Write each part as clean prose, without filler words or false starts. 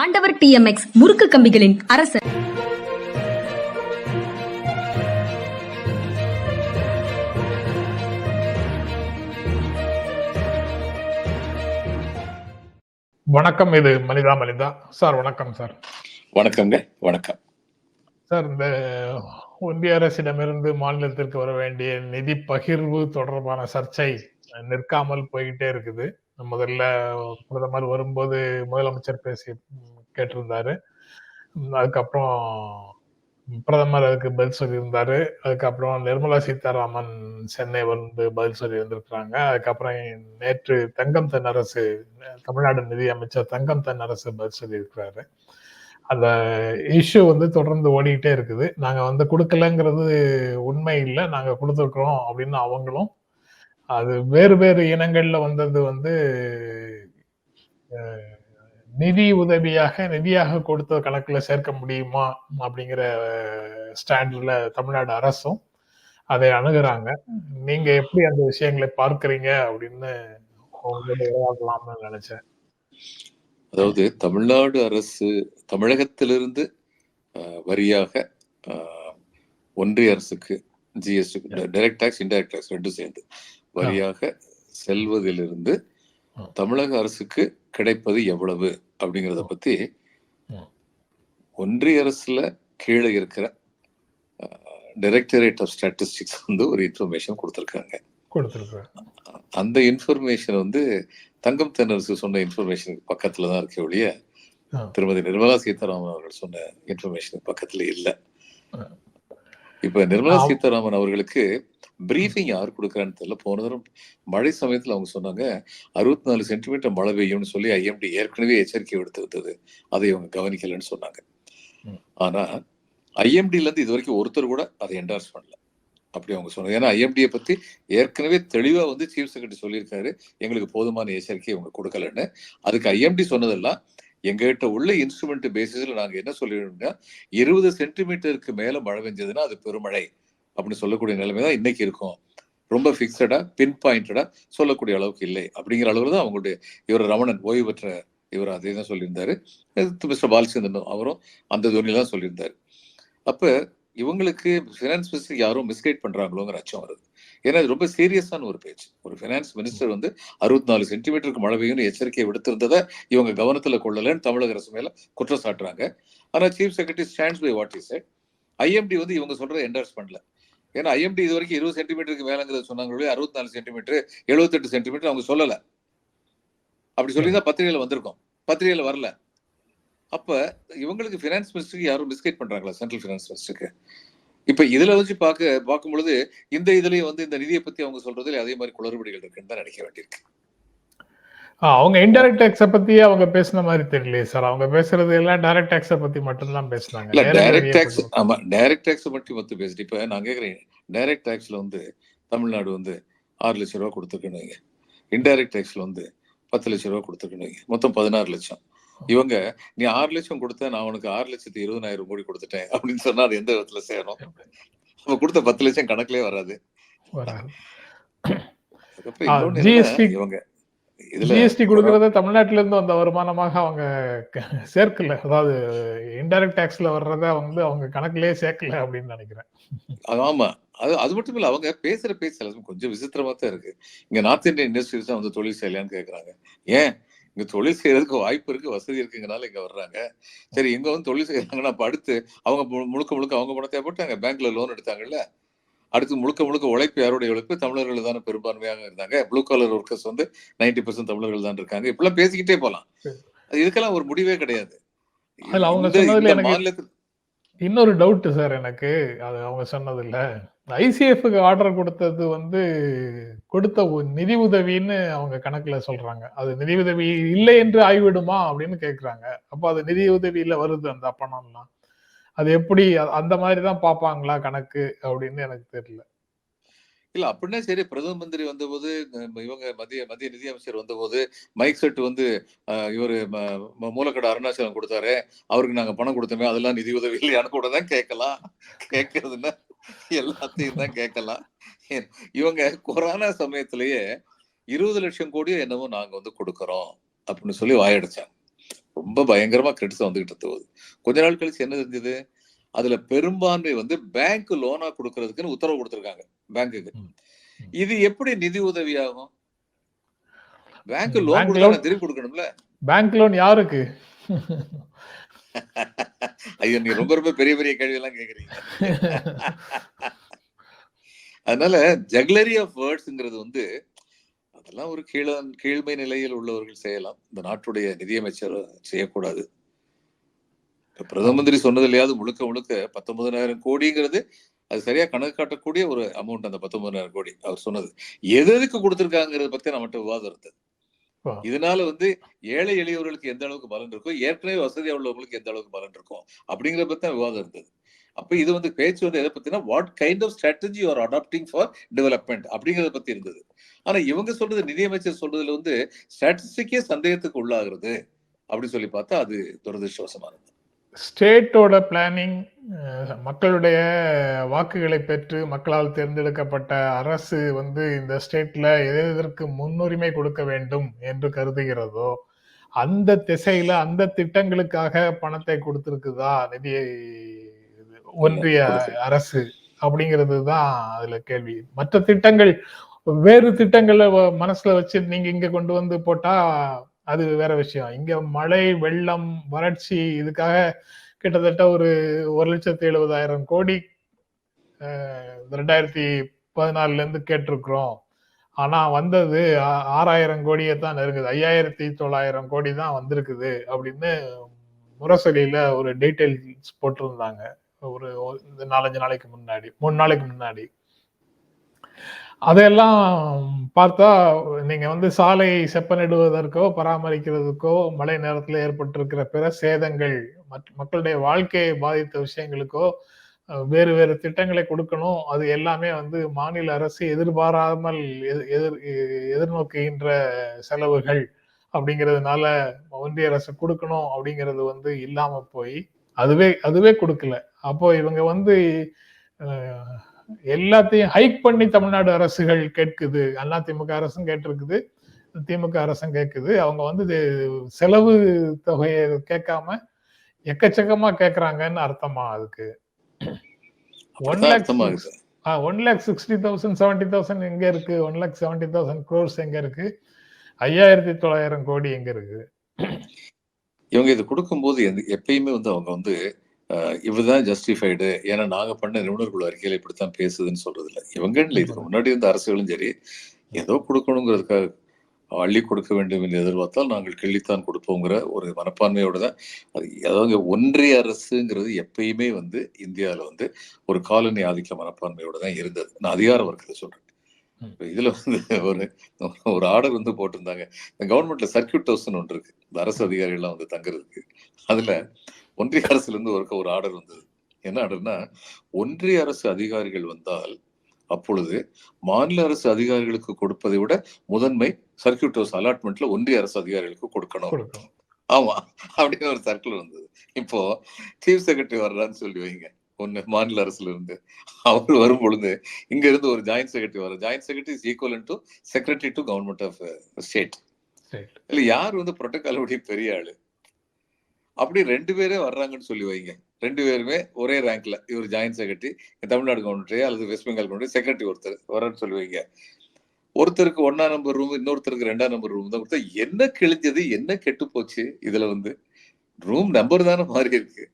ஆண்டவர் TMX முறுக்கு கம்பிகளின் அரசர். வணக்கம். இது மனிதா சார். வணக்கம் சார். வணக்கங்க. வணக்கம் சார். இந்த ஒன்றிய அரசிடமிருந்து மாநிலத்திற்கு வர வேண்டிய நிதி பகிர்வு தொடர்பான சர்ச்சை நிற்காமல் போய்கிட்டே இருக்குது. முதல்ல பிரதமர் வரும்போது முதலமைச்சர் பேசி கேட்டிருந்தாரு. அதுக்கப்புறம் பிரதமர் அதுக்கு பதில் சொல்லியிருந்தாரு. அதுக்கப்புறம் நிர்மலா சீதாராமன் சென்னை வந்து பதில் சொல்லி இருந்திருக்கிறாங்க. அதுக்கப்புறம் நேற்று தங்கம் தென்னரசு, தமிழ்நாடு நிதி அமைச்சர் தங்கம் தென்னரசு பதில் சொல்லியிருக்கிறாரு. அந்த இஷ்யூ வந்து தொடர்ந்து ஓடிக்கிட்டே இருக்குது. நாங்க வந்து கொடுக்கலங்கிறது உண்மை இல்லை, நாங்க கொடுத்துருக்குறோம் அப்படின்னு அவங்களும், அது வேறு வேறு இனங்கள்ல வந்தது வந்து நிதியாக கொடுத்த கணக்குல சேர்க்க முடியுமா அப்படிங்கிற ஸ்டாண்ட்ல தமிழ்நாடு அரசும் அதை அணுகுறாங்க. நீங்க எப்படி அந்த விஷயங்களை பார்க்கறீங்க அப்படின்னு விளையாடலாம்னு நினைச்சேன். அதாவது தமிழ்நாடு அரசு தமிழகத்திலிருந்து வரியாக ஒன்றிய அரசுக்கு GST, direct tax, indirect tax ரெண்டும் சேர்ந்து வரியாக செல்வதிலிருந்து தமிழக அரசுக்கு கிடைப்பது எவ்வளவு அப்படிங்கிறத பத்தி ஒன்றிய அரசுல கீழே இருக்கிற டைரக்டரேட் ஆஃப் ஸ்டாட்டிஸ்டிக்ஸ் வந்து ஒரு இன்ஃபர்மேஷன் கொடுத்துருக்காங்க. அந்த இன்ஃபர்மேஷன் வந்து தங்கம் தென்னரசு சொன்ன இன்ஃபர்மேஷனுக்கு பக்கத்துல தான் இருக்க ஒழிய திருமதி நிர்மலா சீதாராமன் அவர்கள் சொன்ன இன்ஃபர்மேஷனுக்கு பக்கத்துல இல்லை. இப்ப நிர்மலா சீதாராமன் அவர்களுக்கு பிரீஃபிங் யார் கொடுக்குறான்னு தெரியல. போன தரம் மழை சமயத்துல அவங்க சொன்னாங்க 64 சென்டிமீட்டர் மழை பெய்யும்னு சொல்லி IMD ஏற்கனவே எச்சரிக்கை விடுத்து அதை இவங்க கவனிக்கலன்னு சொன்னாங்க. ஆனா IMDல இருந்து இது வரைக்கும் ஒருத்தர் கூட அதை என்டார்ஸ் பண்ணல அப்படி அவங்க சொன்னாங்க. ஏன்னா IMDயை பத்தி ஏற்கனவே தெளிவா வந்து சீஃப் செக்ரட்டரி சொல்லியிருக்காரு, எங்களுக்கு போதுமான எச்சரிக்கை இவங்க கொடுக்கலன்னு. அதுக்கு IMD சொன்னதெல்லாம் எங்ககிட்ட உள்ள இன்ஸ்ட்ருமெண்ட் பேசிஸ்ல நாங்க என்ன சொல்லிடுவோம்னா 20 சென்டிமீட்டருக்கு மேல மழை பெஞ்சதுன்னா அது பெருமழை அப்படின்னு சொல்லக்கூடிய நிலைமை தான் இன்னைக்கு இருக்கும். ரொம்ப பிக்சடா பின் பாயிண்டடா சொல்லக்கூடிய அளவுக்கு இல்லை அப்படிங்கிற அளவுல தான் அவங்களுடைய இவர் ரமணன் ஓய்வு பெற்ற இவர் அதே தான் சொல்லியிருந்தாரு. மிஸ்டர் பாலச்சந்திரன் அவரும் அந்த துணியில தான் சொல்லியிருந்தாரு. அப்ப இவங்களுக்கு பினான்ஸ் மினிஸ்டர் யாரும் மிஸ்கைட் பண்றாங்களோங்கிற அச்சம் வருது. ஏன்னா இது ரொம்ப சீரியஸான ஒரு பேச்சு. ஒரு பினான்ஸ் மினிஸ்டர் வந்து 64 சென்டிமீட்டருக்கு மழை பெய்யும்னு எச்சரிக்கை விடுத்திருந்ததை இவங்க கவனத்துல கொள்ளலன்னு தமிழக அரசு மேல குற்றம் சாட்டுறாங்க. ஆனா chief secretary stands by what he said. IMD வந்து இவங்க சொல்றதை என்டார்ஸ் பண்ணல. ஏன்னா IMD இது வரைக்கும் 20 சென்டிமீட்டருக்கு மேலங்கிறத சொன்னாங்களே, 64 சென்டிமீட்டர் 78 சென்டிமீட்டர் அவங்க சொல்லல. அப்படி சொல்லிதான் பத்திரிகையில வந்திருக்கோம், பத்திரிகையில வரல. அப்ப இவங்களுக்கு பினான்ஸ் மினிஸ்டருக்கு யாரும் மிஸ்கைட் பண்றாங்களா, சென்ட்ரல் பினான்ஸ் மினிஸ்டருக்கு? இப்ப இதுல வச்சு பார்க்கும் பொழுது இந்த இதுலயும் வந்து இந்த நிதியை பத்தி அவங்க சொல்றதுல அதே மாதிரி குளறுபடிகள் இருக்குன்னு தான் நினைக்க வேண்டியிருக்கு. அவங்க இன்டைரக்ட் டாக்ஸ பத்தி அவங்க பேசின மாதிரி தெரியலையே சார். அவங்க பேசுறது எல்லாம் டைரக்ட் டாக்ஸ பத்தி மட்டும் தான் பேசுனாங்க. இல்ல டைரக்ட் டாக்ஸ், ஆமா டைரக்ட் டாக்ஸ் மட்டும் மொத்தம் பேசிட்டு இப்ப நான் கேக்குறேன், டைரக்ட் டாக்ஸ்ல வந்து தமிழ்நாடு வந்து 6 லட்சம் ரூபாய் கொடுத்துருக்கணும், இன்டைரக்ட் டாக்ஸ்ல வந்து 10 லட்சம் ரூபாய் கொடுத்துருக்கணும், மொத்தம் 16 லட்சம். இவங்க நீ 6 லட்சம் கொடுத்த, நான் உனக்கு 6,20,000 கோடி கொடுத்துட்டேன் அப்படின்னு சொன்னா அது எந்த விதத்துல சேரும்? அவ கொடுத்த 10 லட்சம் கணக்குலயே வராது. இவங்க ஜிஎஸ்டி கொடுக்கறத தமிழ்நாட்டில இருந்து வந்த வருமானமாக அவங்க சேர்க்கல. அதாவது இன்டைரக்ட் டாக்ஸ்ல வர்றத வந்து அவங்க கணக்குலயே சேர்க்கல அப்படின்னு நினைக்கிறேன். ஆமா, அது மட்டும் இல்ல, அவங்க பேசுற பேச்சு கொஞ்சம் விசித்திரமா தான் இருக்கு. இங்க நார்த் இந்தியன் இண்டஸ்ட்ரீஸ் தான் வந்து தொழில் செய்யலான்னு கேக்குறாங்க. ஏன் இங்க தொழில் செய்யறதுக்கு வாய்ப்பு இருக்கு, வசதி இருக்குங்கனால இங்க வர்றாங்க. சரி, இங்க வந்து தொழில் செய்யறாங்கன்னா அப்ப அடுத்து அவங்க முழுக்க அவங்க பணத்தை போட்டாங்க, பேங்க்ல லோன் எடுத்தாங்கல்ல. அடுத்து முழுக்க உழைப்பு யாருடைய உழைப்பு? தமிழர்கள் தானே பெரும்பான்மையாக இருந்தாங்க. ப்ளூ காலர் ஒர்க்கர்ஸ் வந்து 90% தமிழர்கள் தான் இருக்காங்க. இப்பெல்லாம் பேசிக்கிட்டே போலாம். இதுக்கெல்லாம் ஒரு முடிவே கிடையாது. இன்னொரு டவுட் சார் எனக்கு, அது அவங்க சொன்னதுல ICF-க்கு ஆர்டர் கொடுத்தது வந்து கொடுத்த நிதி உதவின்னு அவங்க கணக்குல சொல்றாங்க. அது நிதி உதவி இல்லை என்று ஆய்விடுமா அப்படின்னு கேக்குறாங்க. அப்ப அது நிதி உதவியில வருது அந்த பணம்லாம். அது எப்படி அந்த மாதிரிதான் பாப்பாங்களா கணக்கு அப்படின்னு எனக்கு தெரியல. இல்ல அப்படின்னா சரி, பிரதம மந்திரி வந்தபோது இவங்க மத்திய நிதி அமைச்சர் வந்தபோது மைக் செட் வந்து இவரு மூலக்கடை அருணாச்சலம் கொடுத்தாரு, அவருக்கு நாங்க பணம் கொடுத்தோமே அதெல்லாம் நிதி உதவி இல்லையான்னு கூட தான் கேட்கலாம். கேட்கறதுன்னா எல்லாத்தையும் தான் கேட்கலாம். இவங்க கொரோனா சமயத்திலேயே 20 லட்சம் கோடியோ என்னவோ நாங்க வந்து கொடுக்கறோம் அப்படின்னு சொல்லி வாயடிச்சாங்க. ரொம்ப பயங்கரமா கிரெடிட்ஸ் வந்துகிட்டு இருந்தது. கொஞ்ச நாள் கழிச்சு என்ன தெரிஞ்சது, அதுல பெரும்பான்மை வந்து பேங்க் லோனா கொடுக்கறதுக்குன்னு உத்தரவு கொடுத்திருக்காங்க பேங்குக்கு. இது எப்படி நிதி உதவி ஆகும்? பேங்க் லோன் கொடுத்தா நான் திருப்பி கொடுக்கணும்ல. பேங்க் லோன் யாருக்கு? ஐயோ, நீ ரொம்ப ரொம்ப பெரிய பெரிய கேள்வி எல்லாம் கேக்குறீங்க. அதனால ஜக்லரி ஆஃப் வேர்ட்ஸ்ங்கிறது வந்து அதெல்லாம் ஒரு கீழ்மை நிலையில் உள்ளவர்கள் செய்யலாம். இந்த நாட்டுடைய நிதியமைச்சர் செய்யக்கூடாது. பிரதம மந்திரி சொன்னது இல்லையாவது முழுக்க முழுக்க 19,000 கோடிங்கிறது அது சரியா கணக்கு காட்டக்கூடிய ஒரு அமௌண்ட். அந்த 19,000 கோடி அவர் சொன்னது எதுக்கு கொடுத்திருக்காங்கிறத பத்தி நம்மகிட்ட விவாதம் இருந்தது. இதனால வந்து ஏழை எளியவர்களுக்கு எந்த அளவுக்கு பலன் இருக்கும், ஏற்கனவே வசதியா உள்ளவர்களுக்கு எந்த அளவுக்கு பலன் இருக்கும் அப்படிங்கறத பத்தி தான் விவாதம் இருந்தது. அப்ப இது வந்து பேச்சு வந்து எதை பத்தினா what kind of strategy you are adapting for development அப்படிங்கறத பத்தி இருந்தது. ஆனா இவங்க சொல்றது, நிதியமைச்சர் சொல்றதுல வந்து ஸ்டாட்டிஸ்டிக்கே சந்தேகத்துக்கு உள்ளாகிறது அப்படி சொல்லி பார்த்தா அது துரதிருஷ்டவசமானது. ஸ்டேட்டோட பிளானிங், மக்களுடைய வாக்குகளை பெற்று மக்களால் தேர்ந்தெடுக்கப்பட்ட அரசு வந்து இந்த ஸ்டேட்ல எதற்கு முன்னுரிமை கொடுக்க வேண்டும் என்று கருதுகிறதோ அந்த திசையில அந்த திட்டங்களுக்காக பணத்தை கொடுத்திருக்குதா நிதியை ஒன்றிய அரசு அப்படிங்கிறது தான் அதுல கேள்வி. மற்ற திட்டங்கள் வேறு திட்டங்களை மனசுல வச்சு நீங்க இங்க கொண்டு வந்து போட்டா அது வேற விஷயம். இங்க மழை, வெள்ளம், வறட்சி இதுக்காக கிட்டத்தட்ட ஒரு 1,70,000 கோடி 2014 இருந்து கேட்டிருக்கிறோம். ஆனா வந்தது 6,000 கோடியை தான் நெருங்குது. 5,900 கோடி தான் வந்திருக்குது அப்படின்னு முரசொலியில ஒரு டீடைல்ஸ் போட்டிருந்தாங்க ஒரு 4-5 நாளைக்கு முன்னாடி, 3 நாளைக்கு முன்னாடி. அதெல்லாம் பார்த்தா நீங்க வந்து சாலை செப்பனிடுவதற்கோ பராமரிக்கிறதுக்கோ மழை நேரத்தில் ஏற்பட்டிருக்கிற பிற சேதங்கள் மக்களுடைய வாழ்க்கையை பாதித்த விஷயங்களுக்கோ வேறு வேறு திட்டங்களை கொடுக்கணும். அது எல்லாமே வந்து மாநில அரசு எதிர்பாராமல் எதிர்நோக்குகின்ற செலவுகள் அப்படிங்கிறதுனால ஒன்றிய அரசு கொடுக்கணும் அப்படிங்கிறது வந்து இல்லாம போய் அதுவே கொடுக்கல. அப்போ இவங்க வந்து எல்லாத்தையும் ஹைக் பண்ணி தமிழ்நாடு அரசுகள் கேட்குது. அதிமுக அரசும் கேட்டிருக்குது, திமுக அரசும் கேட்குது. அவங்க வந்து செலவு தொகையை கேட்காம எக்கச்சக்கமா கேட்கறாங்கன்னு அர்த்தமா அதுக்கு? 1,60,000 70,000 எங்க இருக்கு? 1,70,000 crores எங்க இருக்கு? 5,900 கோடி எங்க இருக்கு? இவங்க இது கொடுக்கும்போது எப்பயுமே வந்து அவங்க வந்து இவதான் ஜஸ்டிஃபைடு, ஏன்னா நாங்க பண்ண நிபுணர் குழு அறிக்கையில இப்படித்தான் பேசுதுன்னு சொல்றது இல்லை. இவங்க இதுக்கு முன்னாடி இருந்த அரசுகளும் சரி, ஏதோ கொடுக்கணுங்கிறதுக்காக அள்ளி கொடுக்க வேண்டும் என்று எதிர்பார்த்தால் நாங்கள் கிள்ளித்தான் கொடுப்போங்கிற ஒரு மனப்பான்மையோட தான் அதாவது ஒன்றிய அரசுங்கிறது எப்பயுமே வந்து இந்தியாவில் வந்து ஒரு காலனி ஆதிக்க மனப்பான்மையோட தான் இருந்தது. நான் அதிகார வர்க்கத்தை சொல்றேன். இதுல வந்து ஒரு ஆர்டர் வந்து போட்டிருந்தாங்க. இந்த கவர்மெண்ட்ல சர்க்கியூட் ஹவுஸ்ன்னு ஒன்று இருக்கு, இந்த அரசு அதிகாரிகள்லாம் வந்து தங்குறதுக்கு. அதுல ஒன்றிய அரசுல இருந்து ஒரு ஆர்டர் வந்தது. என்ன ஆர்டர்னா, ஒன்றிய அரசு அதிகாரிகள் வந்தால் அப்பொழுது மாநில அரசு அதிகாரிகளுக்கு கொடுப்பதை விட முதன்மை சர்க்கியூட் ஹவுஸ் அலாட்மெண்ட்ல ஒன்றிய அரசு அதிகாரிகளுக்கு கொடுக்கணும். ஆமா, அப்படின்னு ஒரு சர்க்கிள் வந்தது. இப்போ சீஃப் செக்ரட்டரி வர்றான்னு சொல்லி வைங்க, ஒண்ணு மாநில அரசுல இருந்து அவர் வரும் பொழுது இங்க இருந்து ஒரு ஜாயிண்ட் செக்ரட்டரி வர, joint secretary is equal to secretary to government of state. இல்ல யார் வந்து புரோட்டோகால் உடைய பெரிய ஆளு? அப்படி 2 பேரே வர்றாங்கன்னு சொல்லி வைங்க, 2 பேருமே ஒரே ரேங்க்ல, இவர் ஜாயிண்ட் செக்ரட்டரி தமிழ்நாடு கவர்மெண்ட் அல்லது வெஸ்ட் பெங்கால் கவர்மெண்ட் செக்ரட்டரி ஒருத்தர் வர்றான்னு சொல்லி வைங்க. ஒருத்தருக்கு 1ஆம் நம்பர் ரூம், இன்னொருத்தருக்கு 2ஆம் நம்பர் ரூம் தான் கொடுத்தா என்ன கிழிஞ்சது, என்ன கெட்டு போச்சு? இதுல வந்து ரூம் நம்பர் தானே மாறி இருக்கு.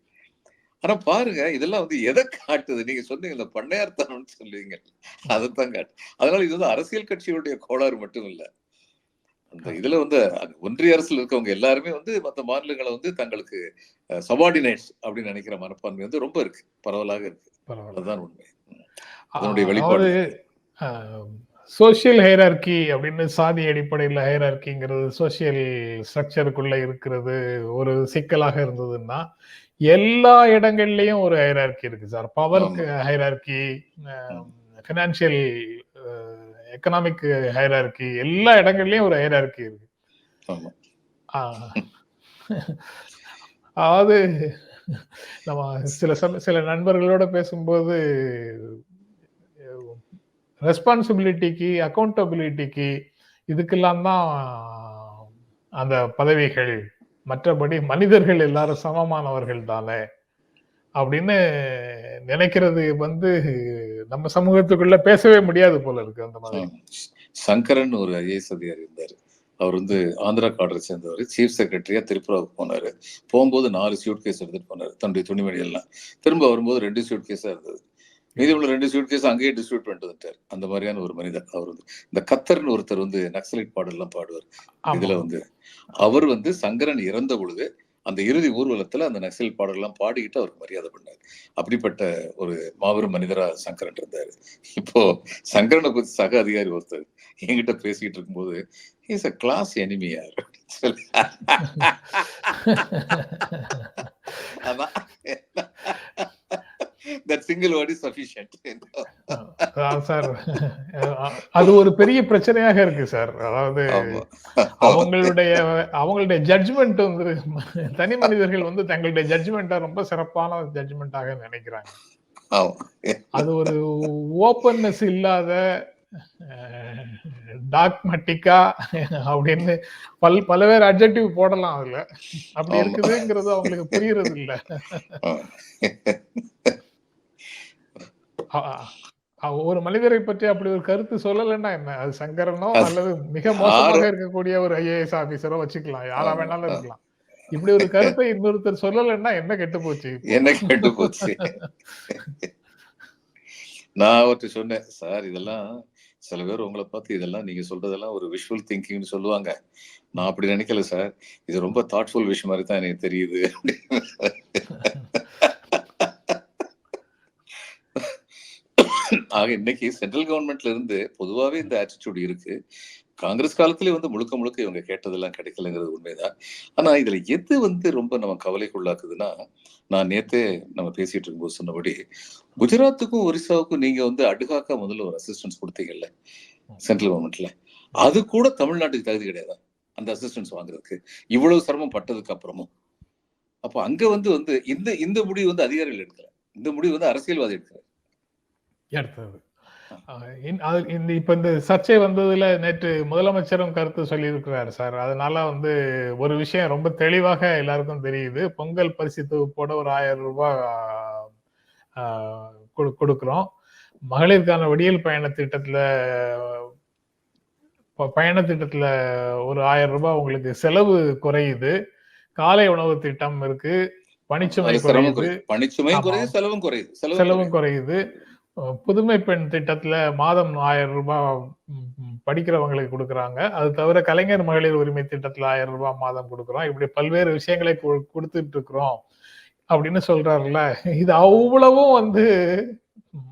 ஆனா பாருங்க, இதெல்லாம் வந்து எதை காட்டுது? நீங்க சொன்னீங்க இந்த பண்ணையார்த்தனம்னு சொல்லுவீங்க, அதைத்தான் காட்டு. அதனால இது வந்து அரசியல் கட்சிகளுடைய கோளாறு மட்டும் இல்ல. அந்த இதுல வந்து ஒன்றிய அரசுல இருக்கவங்க எல்லாருமே வந்து மற்ற மாநிலங்களை வந்து தங்களுக்கு சபார்டினேட்ஸ் அப்படின்னு நினைக்கிற மனப்பான்மை வந்து ரொம்ப இருக்கு, பரவலாக இருக்கு. அதுதான் உண்மை. அதனுடைய வெளிப்பாடு சோசியல் ஹைரார்கி அப்படின்னு, சாதி அடிப்படையில் ஹைரார்கிங்கிறது சோசியல் ஸ்ட்ரக்சருக்குள்ள இருக்கிறது ஒரு சிக்கலாக இருந்ததுன்னா எல்லா இடங்கள்லயும் ஒரு ஹைரார்கி இருக்கு சார். பவருக்கு ஹைரார்கி, பினான்சியல் எக்கனாமிக் ஹைரார்கி, எல்லா இடங்கள்லயும் ஒரு ஹைரார்கி இருக்கு. அதாவது நம்ம சில நண்பர்களோட பேசும்போது ரெஸ்பான்சிபிலிட்டிக்கு, அக்கௌண்டபிலிட்டிக்கு இதுக்கெல்லாம் தான் அந்த பதவிகள் மற்றபடி மனிதர்கள் எல்லாரும் சமமானவர்கள் தானே அப்படின்னு நினைக்கிறது நம்ம சமூகத்துக்குள்ள பேசவே முடியாது போல இருக்கு. அந்த மாதிரி சங்கரன் ஒரு ஐஏஎஸ் அதிகாரி இருந்தாரு. அவர் ஆந்திரா காடரை சேர்ந்தவர். சீஃப் செக்ரட்டரியா திரிபுராவுக்கு போனாரு. போகும்போது 4 சூட் கேஸ் எடுத்துட்டு போனாரு, தன்னுடைய துணிமணி எல்லாம். திரும்ப வரும்போது 2 சூட் கேஸா இருந்தது. மீதி உள்ள 2 சூட் கேஸ் அங்கேயே டிஸ்ட்ரிபியூட் பண்ணிட்டு வந்துட்டார். அந்த மாதிரியான ஒரு மனிதர் அவர். இந்த கத்தர்னு ஒருத்தர் நக்சலைட் பாடல்லாம் பாடுவார். இதுல அவர் சங்கரன் இறந்த பொழுது அந்த இறுதி ஊர்வலத்துல அந்த நக்சலைட் பாடல்லாம் பாடிக்கிட்டு அவருக்கு மரியாதை பண்ணார். அப்படிப்பட்ட ஒரு மாபெரும் மனிதரா சங்கரன் இருந்தாரு. இப்போ சங்கரனை பத்தி சக அதிகாரி ஒருத்தர் என்கிட்ட பேசிக்கிட்டு இருக்கும்போது இஸ் a class enemy யார் சொல்லி அதான் that single word is sufficient. Sir, அது ஒரு பெரிய பிரச்சனையாக இருக்கு சார். அதாவது அவங்களுடைய ஜட்ஜ்மெண்ட் தனி மனிதர்கள் தங்களுடைய ஜட்ஜ்மெண்ட்டை ரொம்ப சிறப்பான ஜட்ஜ்மெண்டாக நினைக்கிறாங்க. அது ஒரு ஓப்பன்னஸ் இல்லாத டாக்மேட்டிக்கா அப்படின்னு பல பேர் அட்ஜெக்டிவ் போடலாம் அதுல. அப்படி இருக்குதுங்கிறது அவங்களுக்கு புரியுறது இல்ல. ஒரு மனிதரை பற்றி அப்படி ஒரு கருத்து சொல்லலைன்னா என்ன, அது சங்கரனோ அல்லது மிக மோசமாக இருக்கக்கூடிய ஒரு ஐஏஎஸ் ஆபீசரோ வச்சுக்கலாம், யாரா வேணாலும் இருக்கலாம். இப்படி ஒரு கருத்தை இன்னொருத்தர் சொல்லலைன்னா என்ன கெட்டு போச்சு, என்ன கெட்டு போச்சு. நான் அவர்கிட்ட சொன்னேன், சார் இதெல்லாம் சில பேர் உங்களை பார்த்து இதெல்லாம் நீங்க சொல்றதெல்லாம் ஒரு விஷுவல் திங்கிங்னு சொல்லுவாங்க. நான் அப்படி நினைக்கல சார், இது ரொம்ப தாட்ஃபுல் விஷயம் மாதிரி தான் எனக்கு தெரியுது. ஆக இன்னைக்கு சென்ட்ரல் கவர்மெண்ட்ல இருந்து பொதுவாவே இந்த ஆட்டிடியூட் இருக்கு. காங்கிரஸ் காலத்திலே முழுக்க முழுக்க இவங்க கேட்டதெல்லாம் கிடைக்கலங்கிறது உண்மைதான். ஆனா இதுல எது ரொம்ப நம்ம கவலைக்குள்ளாக்குதுன்னா, நான் நேத்தே நம்ம பேசிட்டு இருக்கும்போது சொன்னபடி குஜராத்துக்கும் ஒரிசாவுக்கும் நீங்க அடுகாக்கா முதல்ல ஒரு அசிஸ்டன்ஸ் கொடுத்தீங்கல்ல சென்ட்ரல் கவர்மெண்ட்ல, அது கூட தமிழ்நாட்டுக்கு தகுதி கிடையாது அந்த அசிஸ்டன்ஸ் வாங்குறதுக்கு, இவ்வளவு சிரமம் பட்டதுக்கு அப்புறமும். அப்ப அங்க இந்த முடிவு அதிகாரிகள் எடுக்கல, இந்த முடிவு அரசியல்வாதி எடுக்கிறார். எடுத்தது இப்ப இந்த சர்ச்சை வந்ததுல நேற்று முதலமைச்சரும் கருத்து சொல்லி இருக்கிறாரு சார். அதனால ஒரு விஷயம் ரொம்ப தெளிவாக எல்லாருக்கும் தெரியுது. பொங்கல் பரிசு தொகுப்போட ஒரு 1000 ரூபாய் கொடுக்கிறோம். மகளிருக்கான விடியல் பயண திட்டத்துல ஒரு 1000 ரூபாய் உங்களுக்கு செலவு குறையுது. காலை உணவு திட்டம் இருக்கு, பணிச்சுமை குறையுது, செலவும் குறையுது. புதுமை பெண் திட்டத்துல மாதம் 1000 ரூபாய் படிக்கிறவங்களுக்கு கொடுக்குறாங்க. அது தவிர கலைஞர் மகளிர் உரிமை திட்டத்துல 1000 ரூபாய் மாதம் கொடுக்குறோம். இப்படி பல்வேறு விஷயங்களை கொடுத்துட்டு இருக்கிறோம் அப்படின்னு சொல்றாருல்ல. இது அவ்வளவும்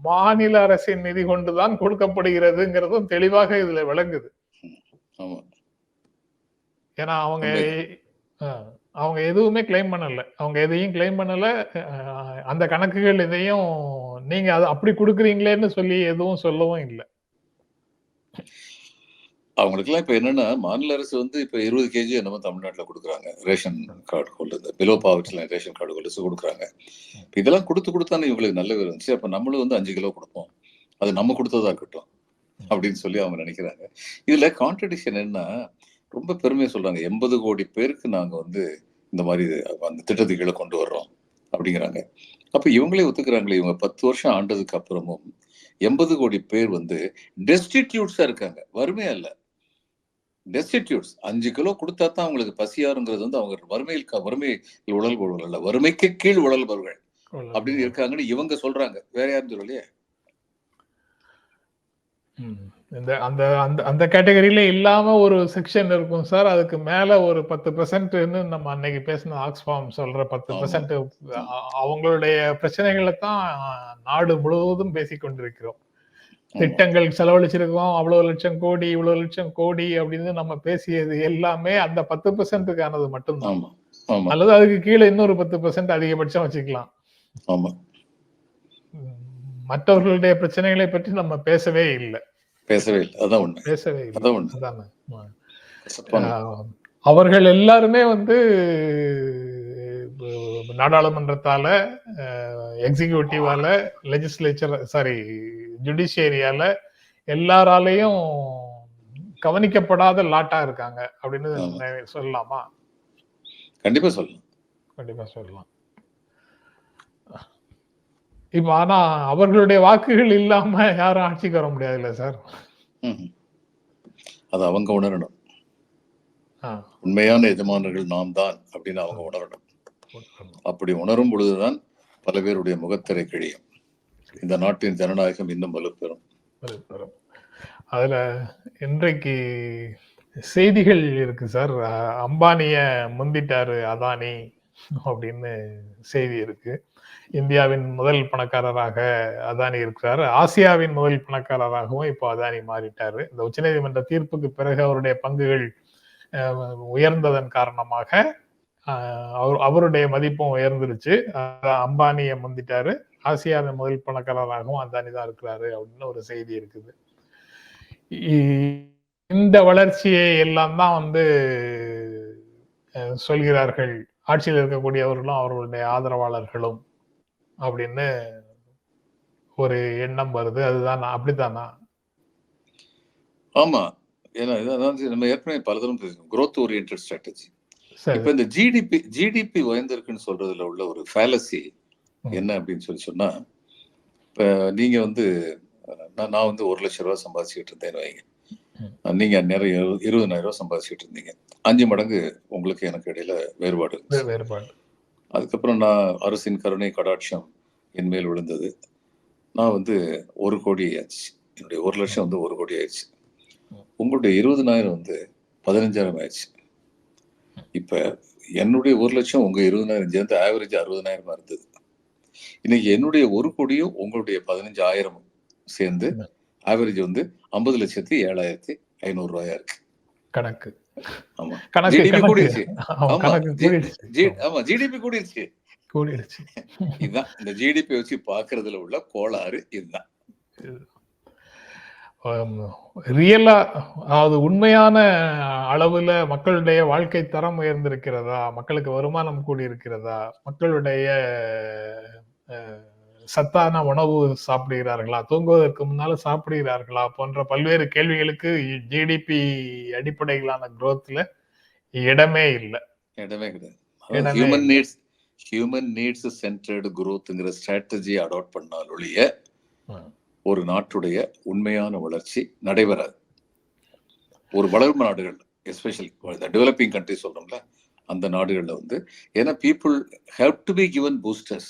மாநில அரசின் நிதி கொண்டுதான் கொடுக்கப்படுகிறதுங்கிறதும் தெளிவாக இதுல விளங்குது. ஏன்னா அவங்க எதுவுமே கிளைம் பண்ணல, அவங்க எதையும் கிளைம் பண்ணல. அந்த கணக்குகள் எதையும் நீங்க அதை அப்படி கொடுக்குறீங்களேன்னு சொல்லி எதுவும் சொல்லவும் இல்லை. அவங்களுக்குலாம் இப்ப என்னன்னா, மாநில அரசு இப்ப 20 kg என்னமோ தமிழ்நாட்டுல கொடுக்குறாங்க ration card holder, below poverty ration card holders கொடுக்குறாங்க. இதெல்லாம் கொடுத்தானே இவங்களுக்கு நல்ல பேர் இருந்துச்சு. அப்ப நம்மளும் 5 கிலோ கொடுப்போம், அது நம்ம கொடுத்ததா இருக்கட்டும் அப்படின்னு சொல்லி அவங்க நினைக்கிறாங்க. இதுல கான்ட்ரடிக்ஷன் என்ன, ரொம்ப பெருமையா சொல்றாங்க, 80 கோடி பேருக்கு நாங்க இந்த மாதிரி அந்த திட்டத்துகளை கொண்டு வர்றோம் அப்படிங்கிறாங்க. அப்ப இவங்களே ஒத்துக்கிறாங்களே, இவங்க 10 வருஷம் ஆண்டதுக்கு அப்புறமும் 80 கோடி பேர் டெஸ்டிடியூட்ஸா இருக்காங்க, வறுமையா இல்ல, டெஸ்டிடியூட்ஸ். 5 கிலோ கொடுத்தா தான் அவங்களுக்கு பசியாருங்கிறது அவங்க வறுமையில் உழல்பவர்கள் அல்ல, வறுமைக்கு கீழ் உழல்பவர்கள் அப்படின்னு இருக்காங்கன்னு இவங்க சொல்றாங்க, வேற யாரும் சொல்லலையே. அந்த கேட்டகரியில இல்லாம ஒரு செக்ஷன் இருக்கும் சார். அதுக்கு மேல ஒரு 10% நம்ம அன்னைக்கு பேசின ஆக்ஸ்ஃபார்ம் சொல்ற 10% அவங்களுடைய பிரச்சனைகளை தான் நாடு முழுவதும் பேசிக்கொண்டிருக்கிறோம். திட்டங்கள் செலவழிச்சிருக்கோம், அவ்வளவு லட்சம் கோடி, இவ்வளவு லட்சம் கோடி அப்படின்னு நம்ம பேசியது எல்லாமே அந்த 10%க்கானது மட்டும்தான். அல்லது அதுக்கு கீழே இன்னொரு 10% அதிகபட்சம் வச்சுக்கலாம். மற்றவர்களுடைய பிரச்சனைகளை பற்றி நம்ம பேசவே இல்லை. அவர்கள் எல்லாருமே நாடாளுமன்றத்தால, எக்ஸிகியூட்டிவால, லெஜிஸ்லேச்சர் ஜுடிஷியரியால எல்லாராலையும் கவனிக்கப்படாத லாட்டா இருக்காங்க அப்படின்னு சொல்லலாமா? கண்டிப்பா சொல்லலாம். கண்டிப்பா சொல்லலாம். இப்ப ஆனா அவர்களுடைய வாக்குகள் இல்லாம யாரும் ஆட்சிக்கு வர முடியாதுல்ல சார்? அது அவங்க உணரணும். ஆ. உண்மையான எஜமானர்கள் நாம் தான் அப்படின்னு அவங்க உணரணும். அப்படி உணரும் பொழுதுதான் பல பேருடைய முகத்திரை கிழியும். இந்த நாட்டின் ஜனநாயகம் இன்னும் வலுப்பெறும். அதுல இன்றைக்கு செய்திகள் இருக்கு சார். அம்பானிய முந்திட்டாரு அதானி அப்படின்னு செய்தி இருக்கு. இந்தியாவின் முதல் பணக்காரராக அதானி இருக்கிறாரு. ஆசியாவின் முதல் பணக்காரராகவும் இப்போ அதானி மாறிட்டாரு. இந்த உச்சநீதிமன்ற தீர்ப்புக்கு பிறகு அவருடைய பங்குகள் உயர்ந்ததன் காரணமாக அவருடைய மதிப்பும் உயர்ந்துருச்சு. அம்பானிய முந்திட்டாரு. ஆசியாவின் முதல் பணக்காரராகவும் அதானி தான் இருக்கிறாரு அப்படின்னு ஒரு செய்தி இருக்குது. இந்த வளர்ச்சியை எல்லாம் தான் வந்து சொல்கிறார்கள் ஆட்சியில் இருக்கக்கூடியவர்களும் அவர்களுடைய ஆதரவாளர்களும் அப்படின்னு ஒரு எண்ணம் வருது. அதுதான் அப்படித்தானா? ஆமா. ஏன்னா நம்ம ஏற்கனவே பலதரம் பேசணும். growth oriented strategy. இப்ப இந்த ஜிடிபி உயர்ந்திருக்குன்னு சொல்றதுல உள்ள ஒரு ஃபேலசி என்ன அப்படின்னு சொன்னா, இப்ப நீங்க வந்து நான் வந்து 1 லட்சம் ரூபாய் சம்பாதிச்சுட்டு இருந்தேன்னு வைங்க. நீங்க அந்நேரம் 20,000 ரூபாய் சம்பாதிச்சுட்டு இருந்தீங்க. 5 மடங்கு உங்களுக்கு எனக்கு இடையில வேறுபாடு. அதுக்கப்புறம் நான் அரசின் கருணை கடாட்சம் என் மேல் விழுந்தது. நான் வந்து 1 கோடி ஆச்சு. என்னுடைய 1 லட்சம் வந்து 1 கோடி ஆயிடுச்சு. உங்களுடைய 20,000 வந்து 15,000 ஆயிடுச்சு. இப்ப என்னுடைய 1 லட்சம் உங்க 20,000 சேர்ந்து ஆவரேஜ் 60,000 இருந்தது. இன்னைக்கு என்னுடைய 1 கோடியும் உங்களுடைய 15,000 சேர்ந்து ஆவரேஜ் வந்து 50,07,500 ரூபாயா இருக்கு. கணக்கு. ஆமா. ஜிடிபி கூடிருச்சு. ஆமா ஜிடிபி கூடிருச்சு. இதுதான் இந்த ஜிடிபி வச்சு பாக்குறதுல உள்ள கோளாறு. இதுதான் ரியலா, அதாவது உண்மையான அளவுல மக்களுடைய வாழ்க்கை தரம் உயர்ந்திருக்கிறதா, மக்களுக்கு வருமானம் கூடி இருக்கிறதா, மக்களுடைய சத்தான உணவு சாப்பிடுகிறார்களா, தூங்குவதற்கு முன்னால சாப்பிடுகிறார்களா போன்ற பல்வேறு கேள்விகளுக்கு ஜிடிபி அடிப்படையிலான குரோத்ல இடமே இல்லை. இடமே கிடையாது. ஹியூமன் நீட்ஸ் சென்டர்டு குரோத்ங்கிற ஸ்ட்ராட்டஜி அடாப்ட் பண்ணால் ஒழிய ஒரு நாட்டுடைய உண்மையான வளர்ச்சி நடைபெறாது. ஒரு வளரும் நாடுகள், எஸ்பெஷலி டெவலப்பிங் கண்ட்ரி சொல்றோம்ல, அந்த நாடுகள்ல வந்து ஏன்னா people have to be given boosters.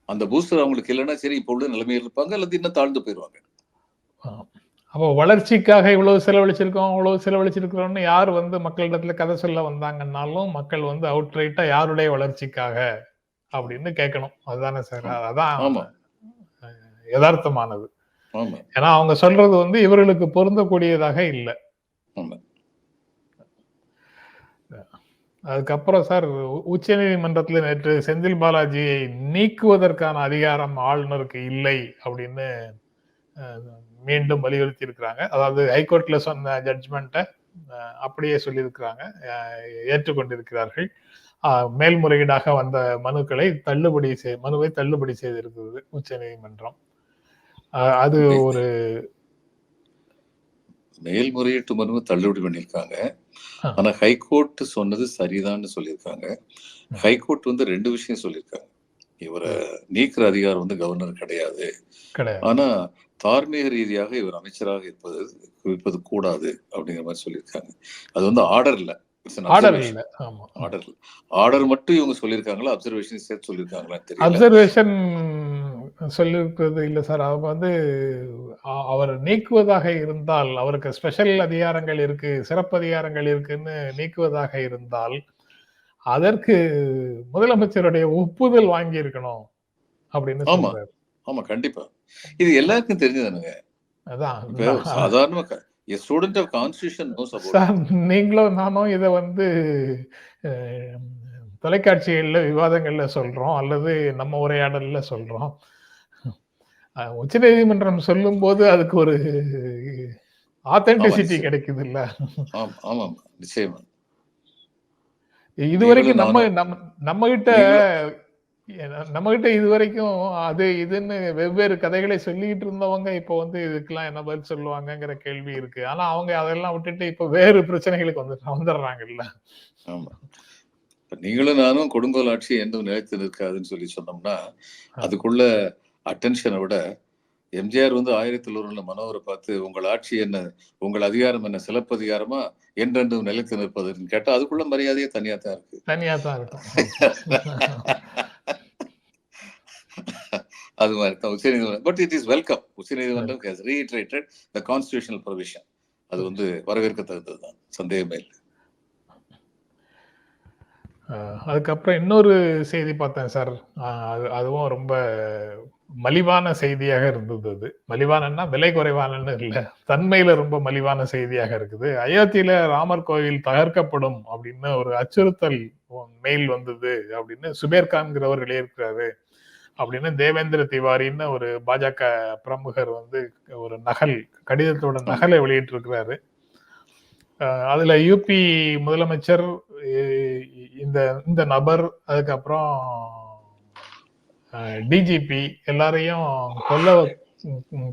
அந்த பூஸ்டர் அவங்களுக்கு இல்லைன்னா சரி இப்போ உள்ள நிலைமையில் இருப்பாங்க அல்லது இன்னும் தாழ்ந்து போயிடுவாங்க. அப்போ வளர்ச்சிக்காக இவ்வளவு செலவழிச்சிருக்கிறோம்னு யார் வந்து மக்களிடத்துல கதை சொல்ல வந்தாங்கன்னாலும் மக்கள் வந்து அவுட்ரைட்டா யாருடைய வளர்ச்சிக்காக அப்படின்னு கேட்கணும். அதுதானே சார்? அதான் யதார்த்தமானது. ஏன்னா அவங்க சொல்றது வந்து இவர்களுக்கு பொருந்தக்கூடியதாக இல்லை. அதுக்கப்புறம் சார், உச்ச நீதிமன்றத்தில் நேற்று செந்தில் பாலாஜியை நீக்குவதற்கான அதிகாரம் ஆளுநருக்கு இல்லை அப்படின்னு மீண்டும் வலியுறுத்தி இருக்கிறாங்க. அதாவது ஹைகோர்ட்ல சொன்ன ஜட்ஜ்மெண்ட்டை அப்படியே சொல்லியிருக்கிறாங்க, ஏற்றுக்கொண்டிருக்கிறார்கள். மேல்முறையீடாக வந்த மனுவை தள்ளுபடி செய்திருக்கிறது உச்ச நீதிமன்றம். அது ஒரு மேல்முறையீட்டு மனுவை தள்ளுபடி பண்ணியிருக்காங்க. ஆனா ஹைகோர்ட் சொன்னது சரிதான்னு சொல்லியிருக்காங்க. ஹைகோர்ட் வந்து 2 விஷயம் சொல்லியிருக்காங்க. இவரை நீக்கிற அதிகாரம் வந்து கவர்னர் கிடையாது. ஆனா தார்மீக ரீதியாக இவர் அமைச்சராக இருப்பது கூடாது அப்படிங்கிற மாதிரி சொல்லியிருக்காங்க. அது வந்து ஆர்டர் இல்ல. ஆர்டர் மட்டும் இவங்க சொல்லியிருக்காங்களா, அப்சர்வேஷன் சேர்த்து சொல்லியிருக்காங்களா தெரியல. அப்சர்வேஷன் சொல்லியிருக்கிறது இல்ல சார். அவங்க வந்து அவர் நீக்குவதாக இருந்தால், அவருக்கு ஸ்பெஷல் அதிகாரங்கள் இருக்கு, சிறப்பு அதிகாரங்கள் இருக்குன்னு நீக்குவதாக இருந்தால் அதற்கு முதலமைச்சருடைய ஒப்புதல் வாங்கி இருக்கணும் அப்படின்னு சொல்றாரு. ஆமா கண்டிப்பா. இது எல்லாருக்கும் தெரிஞ்சதானுங்க. அதான் சாதாரண student of constitution knows about. நீங்களும் நானும் இதை வந்து தொலைக்காட்சிகள்ல விவாதங்கள்ல சொல்றோம் அல்லது நம்ம உரையாடல்ல சொல்றோம். உச்ச நீதிமன்றம் சொல்லும் போது அதுக்கு ஒரு ஆத்தென்டிசிட்டி கிடைக்குது இல்ல? ஆமா நிச்சயமா. இதுவரைக்கும் நம்ம கிட்ட இதுவரைக்கும் அது இதுன்னு வெவ்வேறு கதைகளை சொல்லிட்டு இருந்தவங்க இப்ப வந்து இதுக்கெல்லாம் என்ன பதில் சொல்லுவாங்கங்கிற கேள்வி இருக்கு. ஆனா அவங்க அதெல்லாம் விட்டுட்டு இப்ப வேறு பிரச்சனைகளுக்கு வந்துடுறாங்கல்ல. ஆமா. நீங்களும் நானும் கொடுங்கோல் ஆட்சி என்றும் நிலைத்து நிற்காதுன்னு சொல்லி சொன்னோம்னா அதுக்குள்ள அட்டென்ஷனை விட எம்ஜிஆர் வந்து 1001 மனோகரை பார்த்து உங்கள் ஆட்சி என்ன, உங்கள் அதிகாரம் என்ன, சிலப்பதிகாரமா என்றென்றும் நிலைத்து நிற்பதுன்னு கேட்டா அதுக்குள்ள மரியாதையே தனியா தான் இருக்கு. அது மாதிரி தான் உச்சநீதிமன்றம். But it is welcome. உச்சநீதிமன்றம் ஹஸ் ரீஇட்டரேட்டட் தி கான்ஸ்டிடியூஷனல் ப்ரொவிஷன். அது வந்து வரவேற்கத்தக்கது தான், சந்தேகமே இல்லை. அதுக்கப்புறம் இன்னொரு செய்தி பார்த்தேன் சார். அதுவும் ரொம்ப மலிவான செய்தியாக இருந்தது. அது மலிவானன்னா விலை குறைவானன்னு இல்லை, தன்மையில ரொம்ப மலிவான செய்தியாக இருக்குது. அயோத்தியில ராமர் கோவில் தகர்க்கப்படும் அப்படின்னு ஒரு அச்சுறுத்தல் மெயில் வந்தது அப்படின்னு சுபேர் கான்கிறவர் எழுதியிருக்கிறாரு அப்படின்னு தேவேந்திர திவாரின்னு ஒரு பாஜக பிரமுகர் வந்து ஒரு கடிதத்தோட நகலை வெளியிட்டு இருக்கிறாரு. அதுல யூபி முதலமைச்சர் இந்த நபர், அதுக்கப்புறம் டிஜிபி எல்லாரையும்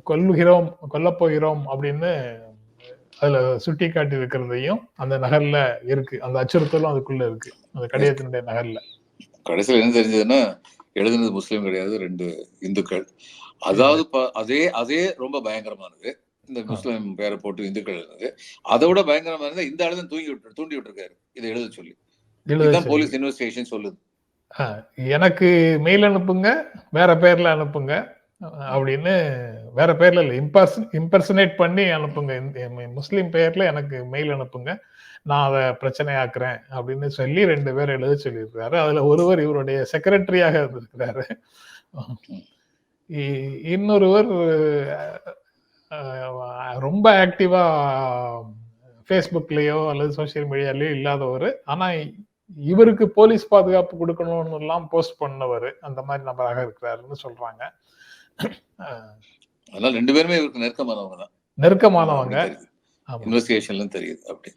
கொல்லப் போகிறோம் அப்படின்னு அதுல சுட்டி காட்டி இருக்கிறதையும் அந்த நகர்ல இருக்கு. அந்த அச்சுறுத்தலும் அதுக்குள்ள இருக்கு, அந்த கடிதத்தினுடைய நகர்ல. கடைசியில் என்ன தெரிஞ்சதுன்னா, எழுதுனது முஸ்லீம் கிடையாது, 2 இந்துக்கள். அதாவது அதே ரொம்ப பயங்கரமானது. இந்த முஸ்லீம் பேரை போட்டு இந்துக்கள் எழுதுனது அதை விட பயங்கரமா இருந்தா இந்த ஆளு தான் தூண்டி விட்டுருக்காரு இதை எழுத சொல்லி. இதுதான் போலீஸ் இன்வெஸ்டிகேஷன் சொல்லுது. எனக்கு மெயில் அனுப்புங்க, வேற பேர்ல அனுப்புங்க அப்படின்னு, வேற பேர்ல இல்ல, இம்பர்சனேட் பண்ணி அனுப்புங்க, முஸ்லீம் பேர்ல எனக்கு மெயில் அனுப்புங்க, நான் அதை பிரச்சனையாக்குறேன் அப்படின்னு சொல்லி 2 பேர் எழுத சொல்லியிருக்கிறாரு. அதுல ஒருவர் இவருடைய செக்ரட்டரியாக இருந்திருக்கிறாரு. இன்னொருவர் ரொம்ப ஆக்டிவா ஃபேஸ்புக்லயோ அல்லது சோசியல் மீடியாலயோ இல்லாதவர், ஆனா இவருக்கு போலீஸ் பாதுகாப்பு கொடுக்கணும்னு எல்லாம் போஸ்ட் பண்ணவர், அந்த மாதிரி நபராக இருக்கிறாருன்னு சொல்றாங்க. அதனால 2 பேருமே இவருக்கு நெருக்கமானவங்க. இன்வெஸ்டிகேஷன்ல தெரியுது. அப்படி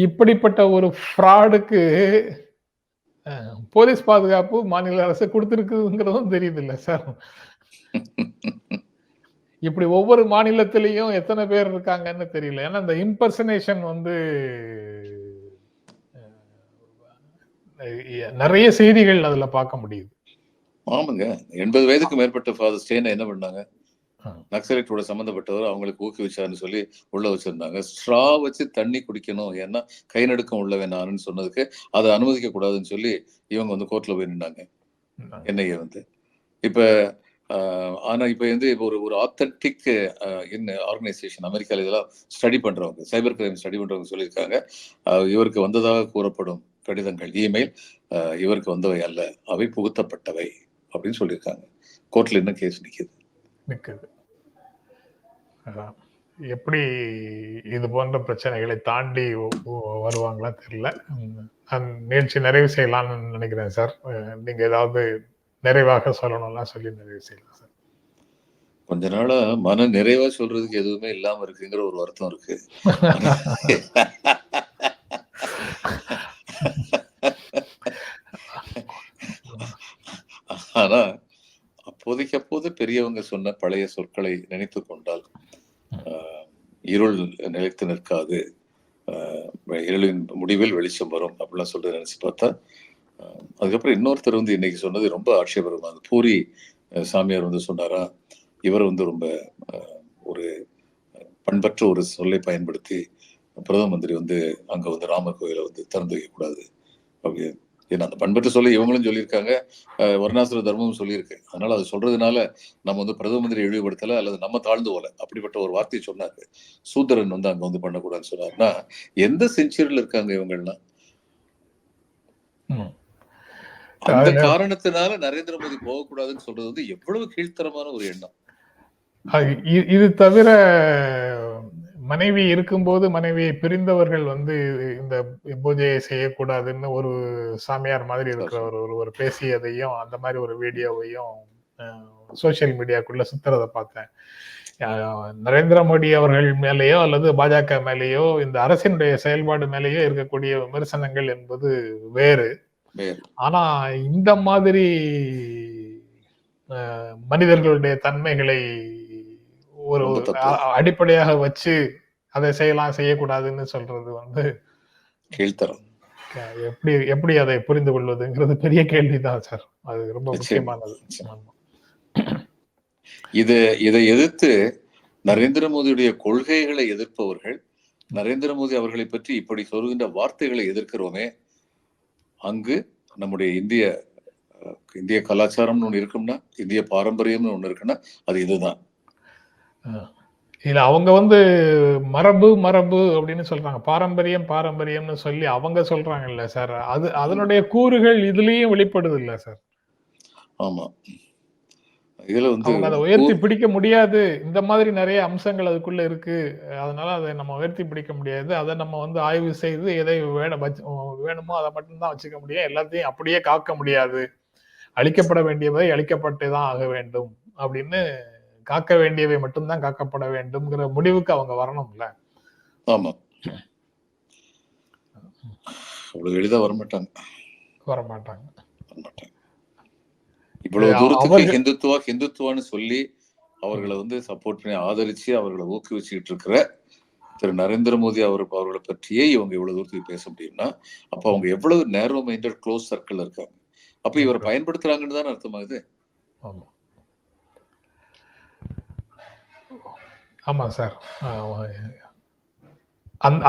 இப்படிப்பட்ட ஒரு ஃப்ராடுக்கு போலீஸ் பாதுகாப்பு மாநில அரசு கொடுத்திருக்குங்கிறதும் தெரியுது இல்ல சார். இப்படி ஒவ்வொரு மாநிலத்திலையும் எத்தனை பேர் இருக்காங்கன்னு தெரியல. ஏன்னா இந்த இம்பர்சனேஷன் வந்து நிறைய செய்திகள் அதுல பார்க்க முடியுது. ஆமாங்க, 80 வயதுக்கு மேற்பட்ட ஃபாதர் ஸ்டேனை என்ன பண்ணாங்க, நக்சலைட்டோட சம்பந்தப்பட்டவர் அவங்களுக்கு ஊக்குவிச்சாருன்னு சொல்லி உள்ள வச்சிருந்தாங்க. ஸ்ட்ரா வச்சு தண்ணி குடிக்கணும், ஏன்னா கை நடுக்கம் உள்ளவன் நானுன்னு சொன்னதுக்கு அதை அனுமதிக்க கூடாதுன்னு சொல்லி இவங்க வந்து கோர்ட்ல போய் நின்றாங்க, என்ஐஏ வந்து. இப்ப ஆனா இப்ப வந்து இப்போ ஒரு ஆத்தன்டிக் ஆர்கனைசேஷன் அமெரிக்கால இதெல்லாம் ஸ்டடி பண்றவங்க, சைபர் கிரைம் ஸ்டடி பண்றவங்க சொல்லியிருக்காங்க, இவருக்கு வந்ததாக கூறப்படும் கடிதங்கள், இமெயில் இவருக்கு வந்தவை அல்ல, அவை புகுத்தப்பட்டவை அப்படின்னு சொல்லியிருக்காங்க. கோர்ட்ல என்ன கேஸ் நிக்குது. எப்படி இது போன்ற பிரச்சனைகளை தாண்டி வருவாங்களா தெரியல. நிகழ்ச்சி நிறைவு செய்யலாம்னு நினைக்கிறேன் சார். நீங்க ஏதாவது நிறைவாக சொல்லணும்லாம் சொல்லி நிறைவு செய்யலாம் சார். கொஞ்ச நாளா மன நிறைவா சொல்றதுக்கு எதுவுமே இல்லாம இருக்குங்கிற ஒரு வருத்தம் இருக்கு. ஆனா அப்போது பெரியவங்க சொன்ன பழைய சொற்களை நினைத்து கொண்டால் இருள் நிலைத்து நிற்காது, இருளின் முடிவில் வெளிச்சம் வரும் அப்படிலாம் சொல்றது நினைச்சு பார்த்தா, அதுக்கப்புறம் இன்னொருத்தர் வந்து இன்னைக்கு சொன்னது ரொம்ப ஆட்சேபகரமானது. பூரி சாமியார் வந்து சொன்னாரா, இவர் வந்து ரொம்ப ஒரு பண்பற்ற ஒரு சொல்லை பயன்படுத்தி பிரதம மந்திரி வந்து அங்க வந்து ராமர் கோயிலை வந்து திறந்து வைக்கக்கூடாது அப்படி. ஏன்னா அந்த பண்பற்ற சொல்ல இவங்களும் சொல்லியிருக்காங்க, வர்ணாசிர தர்மமும் சொல்லியிருக்கு. அதனால அது சொல்றதுனால நம்ம வந்து பிரதம மந்திரி இழிவுபடுத்தல அல்லது நம்ம தாழ்ந்து போல, அப்படிப்பட்ட ஒரு வார்த்தையை சொன்னாரு. சூத்திரன் வந்து அங்க வந்து பண்ணக்கூடாதுன்னு சொன்னாருன்னா எந்த செஞ்சுரியில் இருக்காங்க இவங்கள்லாம்? அந்த காரணத்தினால நரேந்திர மோடி போகக்கூடாதுன்னு சொல்றது வந்து எவ்வளவு கீழ்த்தரமான ஒரு எண்ணம். இது தவிர மனைவி இருக்கும்போது மனைவியை பிரிந்தவர்கள் வந்து இந்த பூஜையை செய்யக்கூடாதுன்னு ஒரு சாமியார் மாதிரி இருக்கிறவர் ஒருவர் பேசியதையும் அந்த மாதிரி ஒரு வீடியோவையும் சோசியல் மீடியாக்குள்ள சுத்துறதை பார்த்தேன். நரேந்திர மோடி அவர்கள் மேலேயோ அல்லது பாஜக மேலேயோ இந்த அரசினுடைய செயல்பாடு மேலேயோ இருக்கக்கூடிய விமர்சனங்கள் என்பது வேறு. ஆனா இந்த மாதிரி மனிதர்களுடைய தன்மைகளை ஒரு அடிப்படையாக வச்சு அதை செய்யலாம் செய்யக்கூடாதுன்னு சொல்றது வந்து கீழ்த்தரம். எப்படி எப்படி அதை புரிந்து கொள்வதுங்கிறது பெரிய கேள்விதான் சார். அது ரொம்ப நிச்சயமா, முக்கியமானது. நிச்சயமா. ஆமா. இதை எதிர்த்து நரேந்திர மோடியுடைய கொள்கைகளை எதிர்ப்பவர்கள் நரேந்திர மோடி அவர்களை பற்றி இப்படி சொல்கின்ற வார்த்தைகளை எதிர்க்கிறோமே, அங்கு நம்முடைய இந்திய கலாச்சாரம்னு ஒண்ணு இருக்கும்னா, இந்திய பாரம்பரியம்னு ஒண்ணு இருக்குன்னா அது இதுதான். இல்ல அவங்க வந்து மரபு மரபு அப்படின்னு சொல்றாங்க. பாரம்பரியம் பாரம்பரியம்னு சொல்லி அவங்க சொல்றாங்கல்ல சார். அதனுடைய கூறுகள் இதுலயும் வெளிப்படுது இல்ல சார். ஆமா. இதுல வந்து அவங்க அதை உயர்த்தி பிடிக்க முடியாது. இந்த மாதிரி நிறைய அம்சங்கள் அதுக்குள்ள இருக்கு. அதனால அதை நம்ம உயர்த்தி பிடிக்க முடியாது. அதை நம்ம வந்து ஆய்வு செய்து எதை வேணுமோ அதை மட்டும்தான் வச்சுக்க முடியும். எல்லாத்தையும் அப்படியே காக்க முடியாது. அழிக்கப்பட வேண்டியவை அழிக்கப்பட்டே தான் ஆக வேண்டும் அப்படின்னு, காக்க வேண்டியவை மட்டும்தான் காக்கப்பட வேண்டும்ங்கிற முடிவுக்கு அவங்க வரணும்ல. ஆமா. அவ்வளவு எளிதா வரமாட்டாங்க. இவ்வளவு தூரத்துக்கு ஹிந்துத்துவான்னு சொல்லி அவர்களை வந்து சப்போர்ட் பண்ணி ஆதரிச்சு அவர்களை ஊக்குவிச்சுட்டு இருக்கிற திரு நரேந்திர மோடி அவர்களை பற்றியே இவங்க இவ்வளவு தூரத்துக்கு பேச முடியும்னா, அப்ப அவங்க எவ்வளவு நேரோ மைண்டட் க்ளோஸ் சர்க்கிள் இருக்காங்க. அப்ப இவரை பயன்படுத்துறாங்கன்னு தான் அர்த்தமாகுது. ஆமா சார்.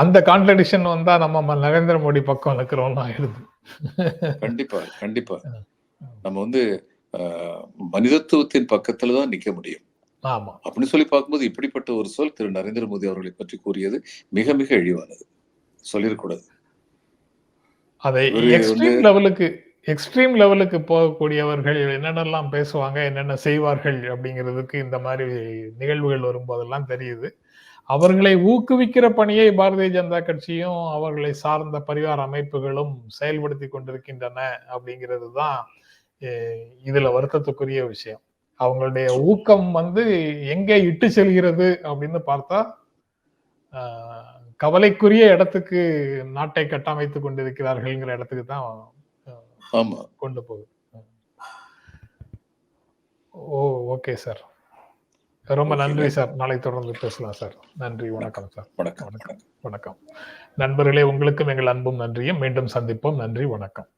அந்த கான்ட்ரடிக்ஷன் வந்தா நம்ம நரேந்திர மோடி பக்கம் இருக்கிறோம் ஆயிடுது. கண்டிப்பா கண்டிப்பா. நம்ம வந்து மனிதத்துவத்தின் பக்கத்துலதான் நிக்க முடியும். ஆமா. அப்படின்னு சொல்லி பார்க்கும்போது இப்படிப்பட்ட ஒரு சொல் திரு நரேந்திர மோடி அவர்களை பற்றி கூறியது மிக மிக இழிவானது. சொல்லிடக்கூடாது. அதை எக்ஸ்ட்ரீம் லெவலுக்கு போகக்கூடியவர்கள் என்னென்னலாம் பேசுவாங்க, என்னென்ன செய்வார்கள் அப்படிங்கிறதுக்கு இந்த மாதிரி நிகழ்வுகள் வரும்போதெல்லாம் தெரியுது. அவர்களை ஊக்குவிக்கிற பணியை பாரதிய ஜனதா கட்சியும் அவர்களை சார்ந்த பரிவார அமைப்புகளும் செயல்படுத்தி கொண்டிருக்கின்றன அப்படிங்கிறது தான் இதுல வருத்தத்துக்குரிய விஷயம். அவங்களுடைய ஊக்கம் வந்து எங்கே இட்டு செல்கிறது அப்படின்னு பார்த்தா, கவலைக்குரிய இடத்துக்கு நாட்டை கட்டமைத்துக் கொண்டிருக்கிறார்கள்ங்கிற இடத்துக்கு தான் கொண்டு போகுது. Okay sir. ரொம்ப நன்றி சார். நாளை தொடர்ந்து பேசலாம் சார். நன்றி. வணக்கம் சார். வணக்கம். நண்பர்களே, உங்களுக்கும் எங்கள் அன்பும் நன்றியும். மீண்டும் சந்திப்போம். நன்றி. வணக்கம்.